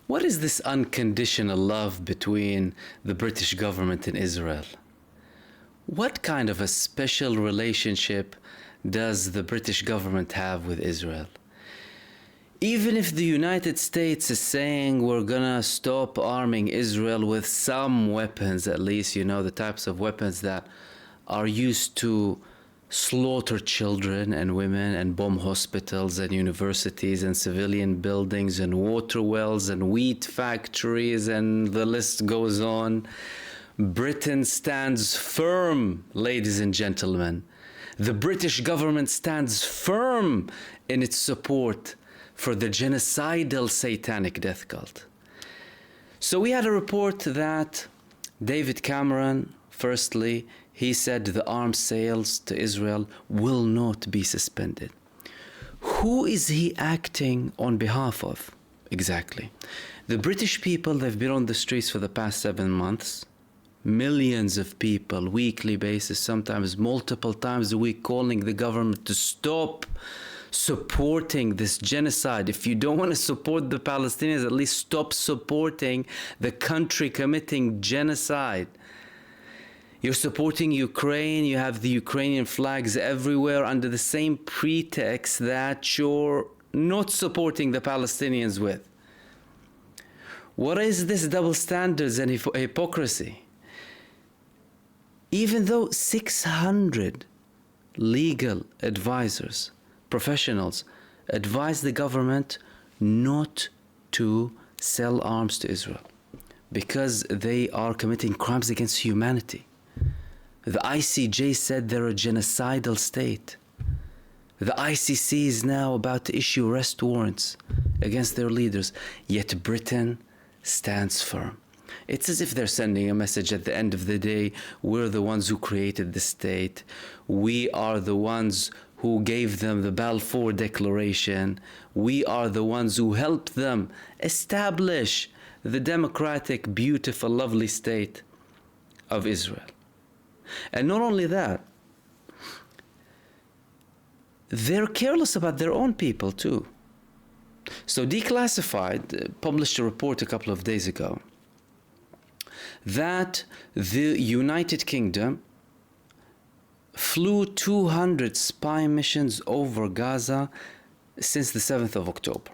What is this unconditional love between the British government and Israel? What kind of a special relationship does the British government have with Israel? Even if the United States is saying we're gonna stop arming Israel with some weapons, at least, you know, the types of weapons that are used to slaughter children and women and bomb hospitals and universities and civilian buildings and water wells and wheat factories, and the list goes on. Britain stands firm, ladies and gentlemen. The British government stands firm in its support for the genocidal satanic death cult. So we had a report that David Cameron, firstly, he said the arms sales to Israel will not be suspended. Who is he acting on behalf of? Exactly. The British people, they've been on the streets for the past 7 months. Millions of people, weekly basis, sometimes multiple times a week, calling the government to stop supporting this genocide. If you don't want to support the Palestinians, at least stop supporting the country committing genocide. You're supporting Ukraine, you have the Ukrainian flags everywhere under the same pretext that you're not supporting the Palestinians with. What is this double standards and hypocrisy? Even though 600 legal advisors, professionals, advise the government not to sell arms to Israel because they are committing crimes against humanity. The ICJ said they're a genocidal state. The ICC is now about to issue arrest warrants against their leaders, yet Britain stands firm. It's as if they're sending a message at the end of the day: we're the ones who created the state. We are the ones who gave them the Balfour Declaration. We are the ones who helped them establish the democratic, beautiful, lovely state of Israel. And not only that, they're careless about their own people too. So Declassified published a report a couple of days ago that the United Kingdom flew 200 spy missions over Gaza since the 7th of October,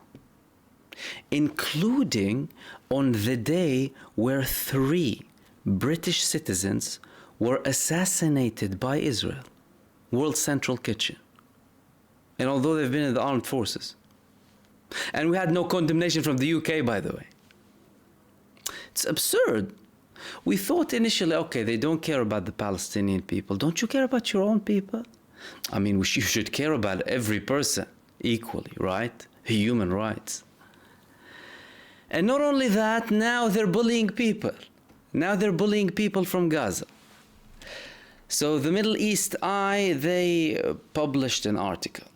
including on the day where 3 British citizens were assassinated by Israel, World Central Kitchen. And although they've been in the armed forces. And we had no condemnation from the UK, by the way. It's absurd. We thought initially, okay, they don't care about the Palestinian people. Don't you care about your own people? I mean, you should care about every person equally, right? Human rights. And not only that, now they're bullying people. Now they're bullying people from Gaza. So the Middle East Eye, they published an article.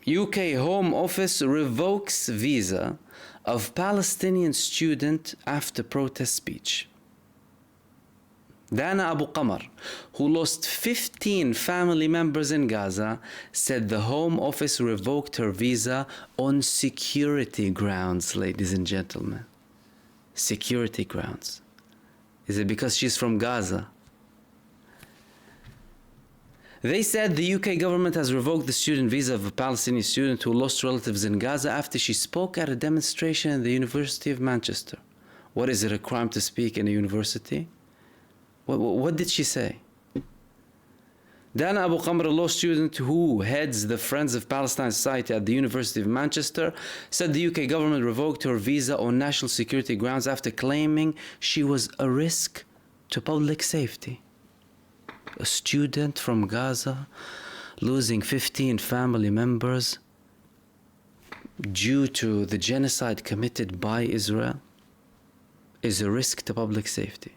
UK Home Office revokes visa of Palestinian student after protest speech. Dana Abu Qamar, who lost 15 family members in Gaza, said the Home Office revoked her visa on security grounds, ladies and gentlemen. Security grounds. Is it because she's from Gaza? They said the UK government has revoked the student visa of a Palestinian student who lost relatives in Gaza after she spoke at a demonstration in the University of Manchester. What, is it a crime to speak in a university? What did she say? Dana Abu Qamr, a law student who heads the Friends of Palestine Society at the University of Manchester, said the UK government revoked her visa on national security grounds after claiming she was a risk to public safety. A student from Gaza losing 15 family members due to the genocide committed by Israel is a risk to public safety.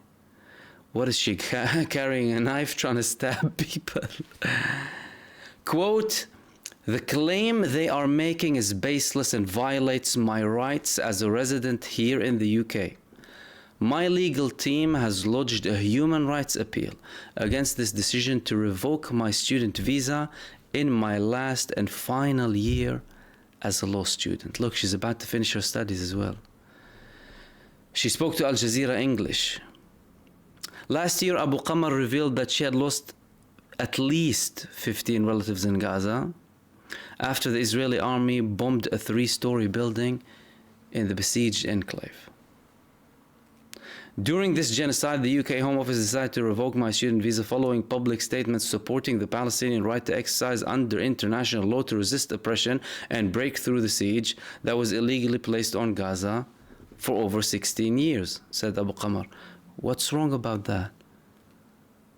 What is she carrying a knife trying to stab people? Quote, "The claim they are making is baseless and violates my rights as a resident here in the UK. My legal team has lodged a human rights appeal against this decision to revoke my student visa in my last and final year as a law student." Look, she's about to finish her studies as well. She spoke to Al Jazeera English. Last year, Abu Qamar revealed that she had lost at least 15 relatives in Gaza after the Israeli army bombed a 3-story building in the besieged enclave. During this genocide, the UK Home Office decided to revoke my student visa following public statements supporting the Palestinian right to exercise under international law to resist oppression and break through the siege that was illegally placed on Gaza for over 16 years, said Abu Qamar. What's wrong about that?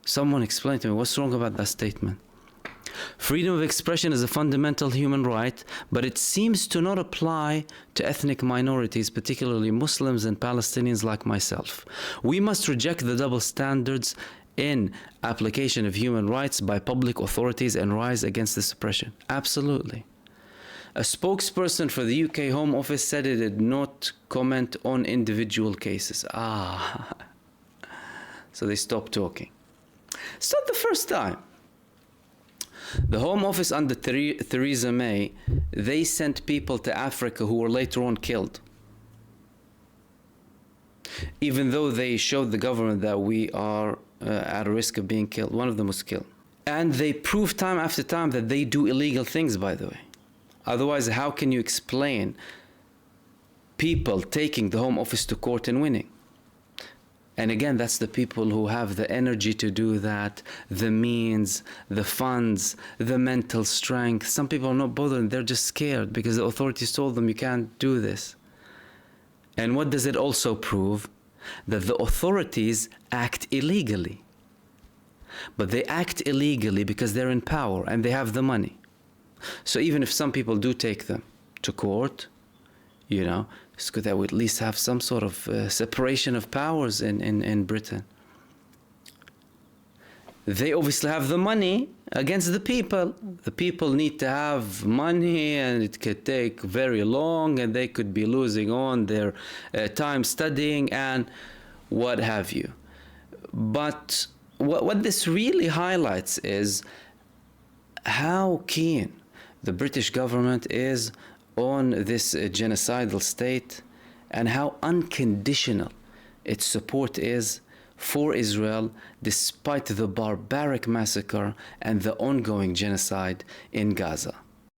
Someone explain to me, what's wrong about that statement? Freedom of expression is a fundamental human right, but it seems to not apply to ethnic minorities, particularly Muslims and Palestinians like myself. We must reject the double standards in application of human rights by public authorities and rise against this oppression. Absolutely. A spokesperson for the UK Home Office said it did not comment on individual cases. So they stopped talking. It's not the first time. The Home Office under Theresa May, they sent people to Africa who were later on killed. Even though they showed the government that we are at a risk of being killed. One of them was killed. And they proved time after time that they do illegal things, by the way. Otherwise, how can you explain people taking the Home Office to court and winning? And again, that's the people who have the energy to do that, the means, the funds, the mental strength. Some people are not bothered, they're just scared because the authorities told them you can't do this. And what does it also prove? That the authorities act illegally. But they act illegally because they're in power and they have the money. So even if some people do take them to court, you know, it's good that we at least have some sort of separation of powers in Britain. They obviously have the money against the people. The people need to have money, and it could take very long, and they could be losing on their time studying and what have you. But what this really highlights is how keen the British government is on this genocidal state and how unconditional its support is for Israel despite the barbaric massacre and the ongoing genocide in Gaza.